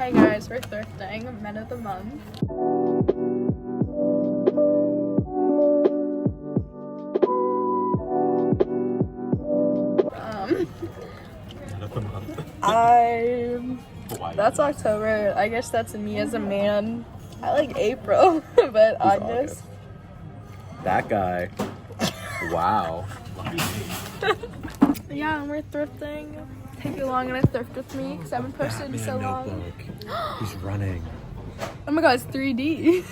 Hey guys, we're thrifting, men of the month. That's October. I guess that's me as a man. I like April, but August. That guy. Wow. Yeah, and we're thrifting. Take you along on a thrift with me because I haven't posted in so long. He's running. Oh my god, it's 3D.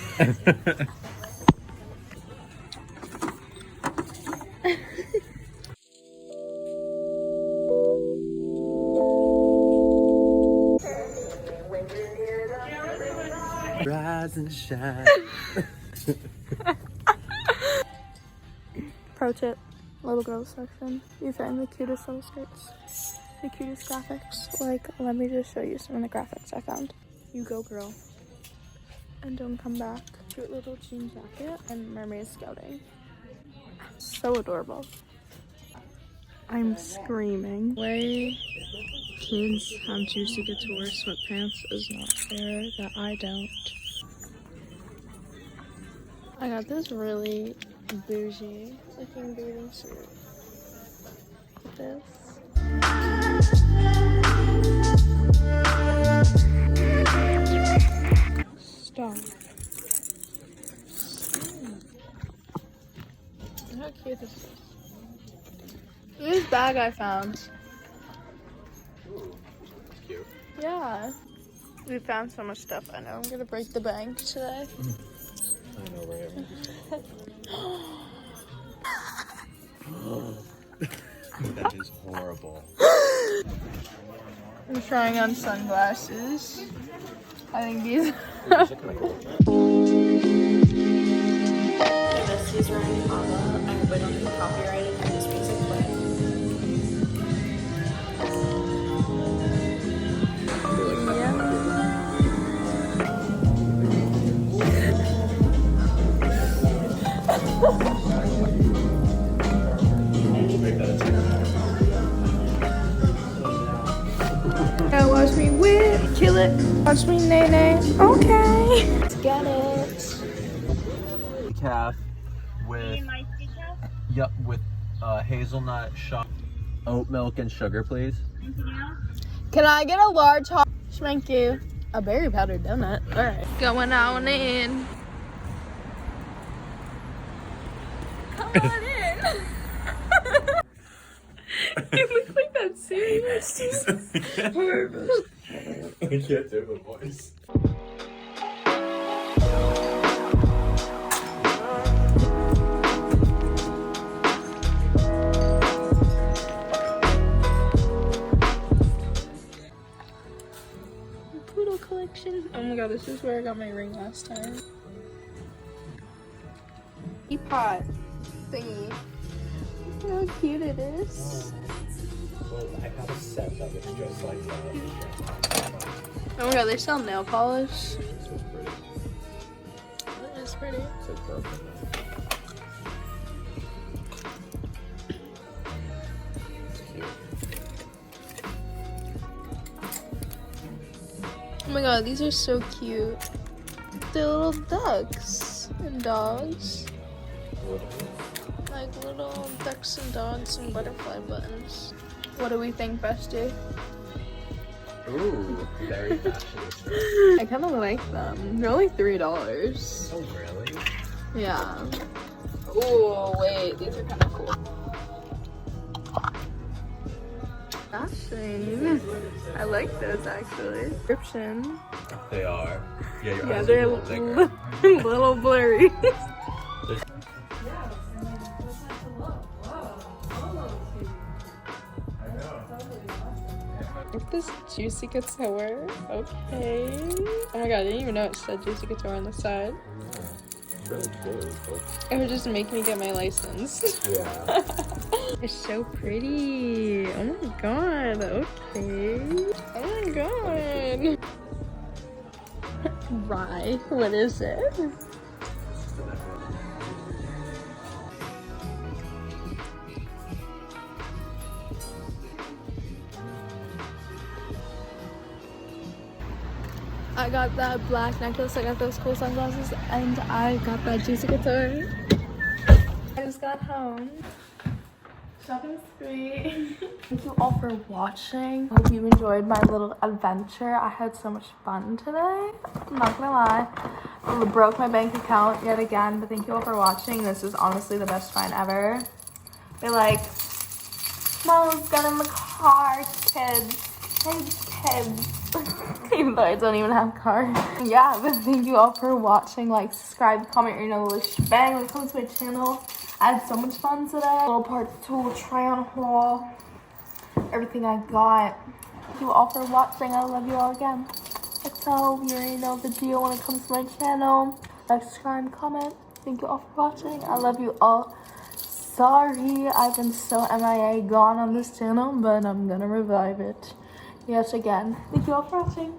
Rise and shine. Pro tip, little girls section. You find the cutest little skirts, the cutest graphics. Like, let me just show you some of the graphics I found. You go, girl. And don't come back. Cute little jean jacket and mermaid scouting. So adorable. I'm screaming. Way kids have Juicy Couture sweatpants is not fair that I don't. I got this really bougie looking bathing suit. This. Stop. Look how cute this is. This bag I found. Ooh, that's cute. Yeah. We found so much stuff. I know I'm gonna break the bank today. I know, right? That is horrible. I'm trying on sunglasses. I think these. Bestie's wearing Papa. I hope I don't get copyrighted for this music, but. Watch me whip, kill it. Watch me nay nay. Okay. Let's get it. Calf with with hazelnut shot, oat milk and sugar, please. Can I get a large hot? Thank you. A berry powdered donut. All right. Going on in. Come on in. You look like that serious. I can't do the voice. Poodle collection. Oh my god, this is where I got my ring last time. Teapot thingy. Look how cute it is. Well, I have a set that was just like that. Oh my god, they sell nail polish. This was pretty. That is pretty. It's like broken. It's cute. Oh my god, these are so cute. They're little ducks and dogs. Like little ducks and dogs and butterfly buttons. What do we think, Bestie? Ooh, very fashionable. I kind of like them. They're only $3. Oh, really? Yeah. Oh, wait. These are kind of cool. Fashion. I like those, actually. Description. They are. Yeah, your Yeah, eyes they're are a little bigger. little blurry. Look this Juicy Couture. Okay. Oh my god, I didn't even know it said Juicy Couture on the side. Really cool, folks. It would just make me get my license. Yeah. It's so pretty. Oh my god. Okay. Oh my god. Rye. What is it? I got that black necklace, I got those cool sunglasses, and I got that juicy guitar. I just got home. Shopping spree. Thank you all for watching. I hope you enjoyed my little adventure. I had so much fun today. I'm not gonna lie. I broke my bank account yet again, but thank you all for watching. This is honestly the best find ever. They're like, Mom's got in the car, kids. Hey, kids. Even though I don't even have cars. Yeah, but thank you all for watching. Like, subscribe, comment, you know, the shebang when it comes to my channel. I had so much fun today. Little part 2 try on haul. Everything I got. Thank you all for watching. I love you all again. XO, you already know the deal when it comes to my channel. Like, subscribe, comment. Thank you all for watching. I love you all. Sorry, I've been so MIA gone on this channel, but I'm gonna revive it. Yes, again. Thank you all for watching.